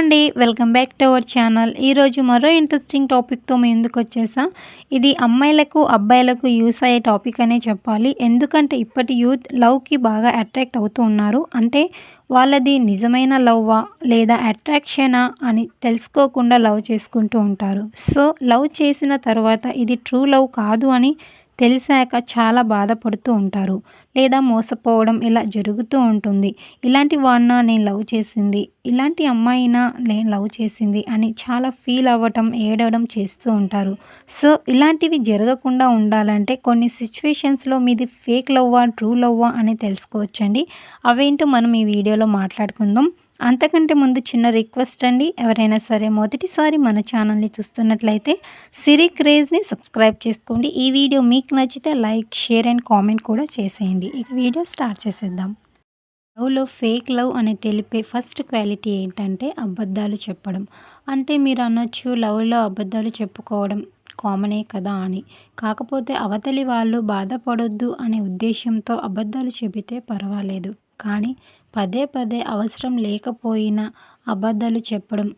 అండి. Welcome back to our channel. ఈరోజు మరో ఇంట్రెస్టింగ్ టాపిక్‌తో మీ ముందుకొచ్చేసా. ఇది అమ్మాయిలకు, అబ్బాయిలకు యూజ్ అయ్యే టాపిక్ అనే చెప్పాలి. ఎందుకంటే ఇప్పటి యూత్ లవ్‌కి బాగా అట్రాక్ట్ అవుతూ ఉన్నారు. అంటే వాళ్ళది నిజమైన లవ్వా? లేదా అట్రాక్షనా అని తెలుసుకోకుండా లవ్ చేసుకుంటూ ఉంటారు. సో, లవ్ చేసిన తర్వాత ఇది ట్రూ లవ్ కాదు అని తెలిసాక చాలా బాధపడుతూ ఉంటారు. లేదా మోసపోవడం ఇలా జరుగుతూ ఉంటుంది. ఇలాంటి వాడినా నేను లవ్ చేసింది, ఇలాంటి అమ్మాయినా నేను లవ్ చేసింది అని చాలా ఫీల్ అవ్వటం, ఏడవడం చేస్తూ ఉంటారు. సో, ఇలాంటివి జరగకుండా ఉండాలంటే కొన్ని సిచ్యువేషన్స్‌లో మీది ఫేక్ లవ్వా, ట్రూ లవ్వా అని తెలుసుకోవచ్చండి. అవేంటో మనం ఈ వీడియోలో మాట్లాడుకుందాం. అంతకంటే ముందు చిన్న రిక్వెస్ట్ అండి. ఎవరైనా సరే మొదటిసారి మన ఛానల్‌ని చూస్తున్నట్లయితే సిరి క్రేజ్‌ని సబ్స్క్రైబ్ చేసుకోండి. ఈ వీడియో మీకు నచ్చితే లైక్, షేర్ అండ్ కామెంట్ కూడా చేసేయండి. ఇక వీడియో స్టార్ట్ చేసేద్దాం. లవ్‌లో ఫేక్ లవ్ అని తెలిపే ఫస్ట్ క్వాలిటీ ఏంటంటే అబద్ధాలు చెప్పడం. అంటే మీరు అనొచ్చు లవ్‌లో అబద్ధాలు చెప్పుకోవడం కామనే కదా అని. కాకపోతే అవతలి వాళ్ళు బాధపడొద్దు అనే ఉద్దేశ్యంతో అబద్ధాలు చెబితే పర్వాలేదు. కానీ పదే పదే అవసరం లేకపోయినా అబద్ధాలు చెప్పడం,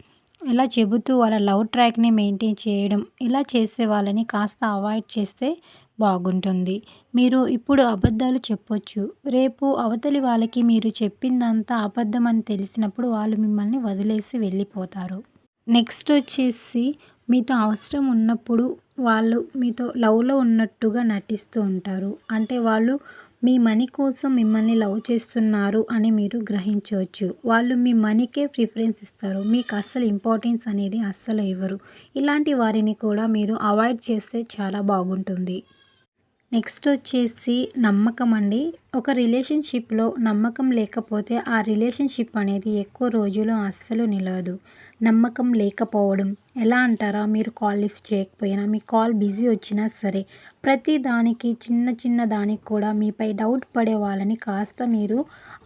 ఇలా చెబుతూ వాళ్ళ లవ్ ట్రాక్‌ని మెయింటైన్ చేయడం, ఇలా చేసే వాళ్ళని కాస్త అవాయిడ్ చేస్తే బాగుంటుంది. మీరు ఇప్పుడు అబద్ధాలు చెప్పొచ్చు. రేపు అవతలి వాళ్ళకి మీరు చెప్పిందంతా అబద్ధం అని తెలిసినప్పుడు వాళ్ళు మిమ్మల్ని వదిలేసి వెళ్ళిపోతారు. నెక్స్ట్ వచ్చేసి మీతో అవసరం ఉన్నప్పుడు వాళ్ళు మీతో లవ్‌లో ఉన్నట్టుగా నటిస్తూ ఉంటారు. అంటే వాళ్ళు మీ మనీ కోసం మిమ్మల్ని లవ్ చేస్తున్నారు అని మీరు గ్రహించవచ్చు. వాళ్ళు మీ మనీకే ప్రిఫరెన్స్ ఇస్తారు. మీకు అస్సలు ఇంపార్టెన్స్ అనేది అస్సలు ఇవ్వరు. ఇలాంటి వారిని కూడా మీరు అవాయిడ్ చేస్తే చాలా బాగుంటుంది. నెక్స్ట్ వచ్చేసి నమ్మకం అండి. ఒక రిలేషన్‌షిప్‌లో నమ్మకం లేకపోతే ఆ రిలేషన్‌షిప్ అనేది ఎక్కువ రోజులు అస్సలు నిలవదు. నమ్మకం లేకపోవడం ఎలా అంటారా? మీరు కాల్ లిఫ్ట్ చేయకపోయినా, మీ కాల్ బిజీ వచ్చినా సరే, ప్రతి దానికి చిన్న చిన్న దానికి కూడా మీపై డౌట్ పడే వాళ్ళని కాస్త మీరు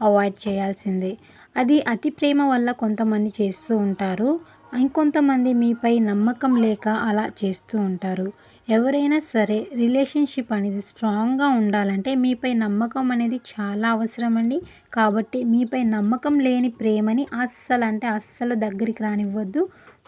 అవాయిడ్ చేయాల్సిందే. అది అతి ప్రేమ వల్ల కొంతమంది చేస్తూ ఉంటారు. ఇంకొంతమంది మీపై నమ్మకం లేక అలా చేస్తూ ఉంటారు. ఎవరైనా సరే రిలేషన్షిప్ అనేది స్ట్రాంగ్‌గా ఉండాలంటే మీపై నమ్మకం అనేది చాలా అవసరం అండి. కాబట్టి మీపై నమ్మకం లేని ప్రేమని అస్సలు దగ్గరికి రానివ్వద్దు.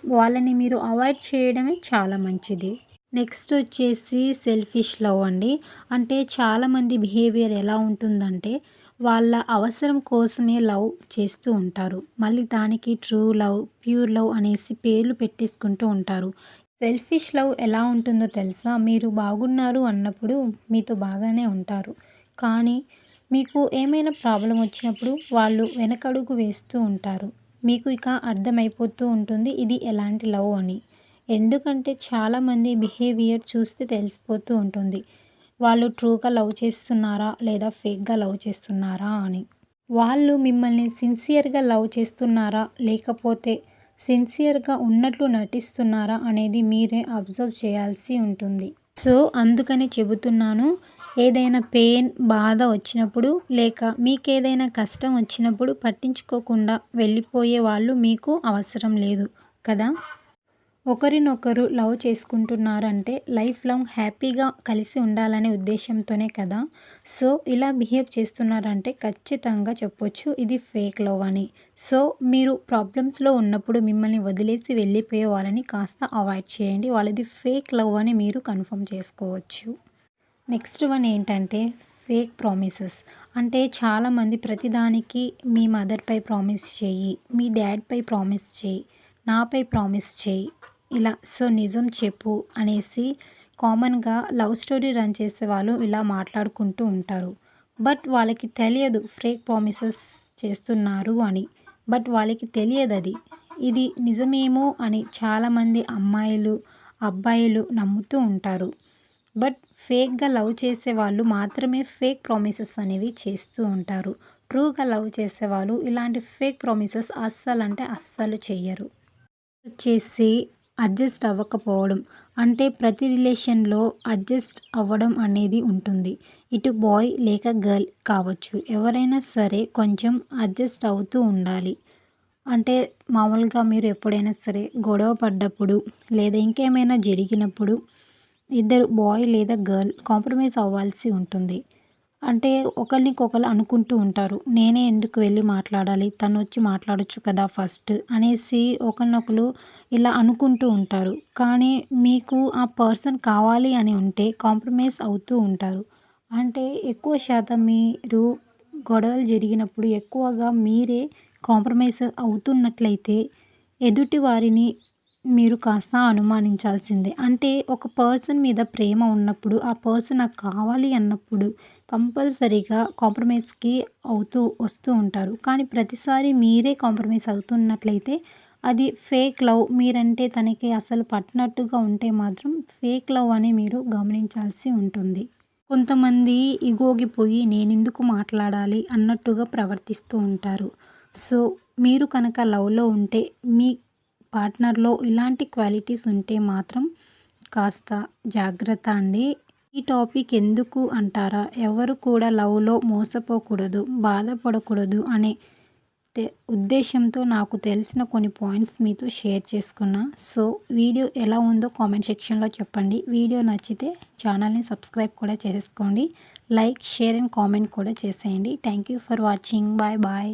వాళ్ళని మీరు అవాయిడ్ చేయడమే చాలా మంచిది. నెక్స్ట్ వచ్చేసి సెల్ఫిష్ లవ్ అండి. అంటే చాలామంది బిహేవియర్ ఎలా ఉంటుందంటే వాళ్ళ అవసరం కోసమే లవ్ చేస్తూ ఉంటారు. మళ్ళీ దానికి ట్రూ లవ్, ప్యూర్ లవ్ అనేసి పేర్లు పెట్టేసుకుంటూ ఉంటారు. సెల్ఫిష్ లవ్ ఎలా ఉంటుందో తెలుసా? మీరు బాగున్నారు అన్నప్పుడు మీతో బాగానే ఉంటారు. కానీ మీకు ఏమైనా ప్రాబ్లమ్ వచ్చినప్పుడు వాళ్ళు వెనకడుగు వేస్తూ ఉంటారు. మీకు ఇక అర్థమైపోతూ ఉంటుంది ఇది ఎలాంటి లవ్ అని. ఎందుకంటే చాలామంది బిహేవియర్ చూస్తే తెలిసిపోతూ ఉంటుంది. వాళ్ళు ట్రూగా లవ్ చేస్తున్నారా? లేదా ఫేక్‌గా లవ్ చేస్తున్నారా అని. వాళ్ళు మిమ్మల్ని సిన్సియర్‌గా లవ్ చేస్తున్నారా? లేకపోతే సిన్సియర్‌గా ఉన్నట్లు నటిస్తున్నారా? అనేది మీరే అబ్జర్వ్ చేయాల్సి ఉంటుంది. సో, అందుకని చెబుతున్నాను. ఏదైనా పెయిన్, బాధ వచ్చినప్పుడు లేక మీకేదైనా కష్టం వచ్చినప్పుడు పట్టించుకోకుండా వెళ్ళిపోయే వాళ్ళు మీకు అవసరం లేదు కదా! ఒకరినొకరు లవ్ చేసుకుంటున్నారంటే లైఫ్ లాంగ్ హ్యాపీగా కలిసి ఉండాలనే ఉద్దేశంతోనే కదా! సో, ఇలా బిహేవ్ చేస్తున్నారంటే ఖచ్చితంగా చెప్పొచ్చు ఇది ఫేక్ లవ్ అని. సో, మీరు ప్రాబ్లమ్స్‌లో ఉన్నప్పుడు మిమ్మల్ని వదిలేసి వెళ్ళిపోయే వాళ్ళని కాస్త అవాయిడ్ చేయండి. వాళ్ళది ఫేక్ లవ్ అని మీరు కన్ఫర్మ్ చేసుకోవచ్చు. నెక్స్ట్ వన్ ఏంటంటే ఫేక్ ప్రామిసెస్. అంటే చాలామంది ప్రతిదానికి మీ మదర్‌పై ప్రామిస్ చెయ్యి, మీ డ్యాడ్‌పై ప్రామిస్ చెయ్యి, నాపై ప్రామిస్ చెయ్యి ఇలా సో నిజం చెప్పు అనేసి కామన్‌గా లవ్ స్టోరీ రన్ చేసేవాళ్ళు ఇలా మాట్లాడుకుంటూ ఉంటారు. బట్ వాళ్ళకి తెలియదు ఫేక్ ప్రామిసెస్ చేస్తున్నారు అని. బట్ వాళ్ళకి తెలియదది. ఇది నిజమేమో అని చాలామంది అమ్మాయిలు, అబ్బాయిలు నమ్ముతూ ఉంటారు. బట్ ఫేక్‌గా లవ్ చేసేవాళ్ళు మాత్రమే ఫేక్ ప్రామిసెస్ అనేవి చేస్తూ ఉంటారు. ట్రూగా లవ్ చేసేవాళ్ళు ఇలాంటి ఫేక్ ప్రామిసెస్ అస్సలంటే అస్సలు చెయ్యరు. వచ్చేసి అడ్జస్ట్ అవ్వకపోవడం. అంటే ప్రతి రిలేషన్‌లో అడ్జస్ట్ అవ్వడం అనేది ఉంటుంది. ఇటు బాయ్ లేక గర్ల్ కావచ్చు. ఎవరైనా సరే కొంచెం అడ్జస్ట్ అవుతూ ఉండాలి. అంటే మామూలుగా మీరు ఎప్పుడైనా సరే గొడవ పడ్డప్పుడు లేదా ఇంకేమైనా జరిగినప్పుడు ఇద్దరు బాయ్ లేదా గర్ల్ కాంప్రమైజ్ అవ్వాల్సి ఉంటుంది. అంటే ఒకళ్ళనికొకళ్ళు అనుకుంటూ ఉంటారు. నేనే ఎందుకు వెళ్లి మాట్లాడాలి? తనొచ్చి మాట్లాడొచ్చు కదా ఫస్ట్ అనేసి ఒకళ్ళనొకళ్ళు ఇలా అనుకుంటూ ఉంటారు. కానీ మీకు ఆ పర్సన్ కావాలి అని ఉంటే కాంప్రమైజ్ అవుతూ ఉంటారు. అంటే ఎక్కువ శాతం మీరు గొడవలు జరిగినప్పుడు ఎక్కువగా మీరే కాంప్రమైజ్ అవుతున్నట్లయితే ఎదుటి వారిని మీరు కాస్త అనుమానించాల్సిందే. అంటే ఒక పర్సన్ మీద ప్రేమ ఉన్నప్పుడు, ఆ పర్సన్ నాకు కావాలి అన్నప్పుడు కంపల్సరీగా కాంప్రమైజ్‌కి వస్తూ ఉంటారు. కానీ ప్రతిసారి మీరే కాంప్రమైజ్ అవుతున్నట్లయితే అది ఫేక్ లవ్. మీరంటే తనకి అసలు పట్టనట్టుగా ఉంటే మాత్రం ఫేక్ లవ్ అని మీరు గమనించాల్సి ఉంటుంది. కొంతమంది ఇగోగిపోయి నేనెందుకు మాట్లాడాలి అన్నట్టుగా ప్రవర్తిస్తూ ఉంటారు. సో, మీరు కనుక లవ్‌లో ఉంటే మీ పార్ట్నర్‌లో ఇలాంటి క్వాలిటీస్ ఉంటే మాత్రం కాస్త జాగ్రత్త అండి. ఈ టాపిక్ ఎందుకు అంటారా? ఎవరు కూడా లవ్‌లో మోసపోకూడదు, బాధపడకూడదు అనే ఉద్దేశ్యంతో నాకు తెలిసిన కొన్ని పాయింట్స్ మీతో షేర్ చేసుకున్నా. సో, వీడియో ఎలా ఉందో కామెంట్ సెక్షన్‌లో చెప్పండి. వీడియో నచ్చితే ఛానల్‌ని సబ్స్క్రైబ్ కూడా చేసుకోండి. లైక్, షేర్ అండ్ కామెంట్ కూడా చేసేయండి. Thank you for watching. Bye bye.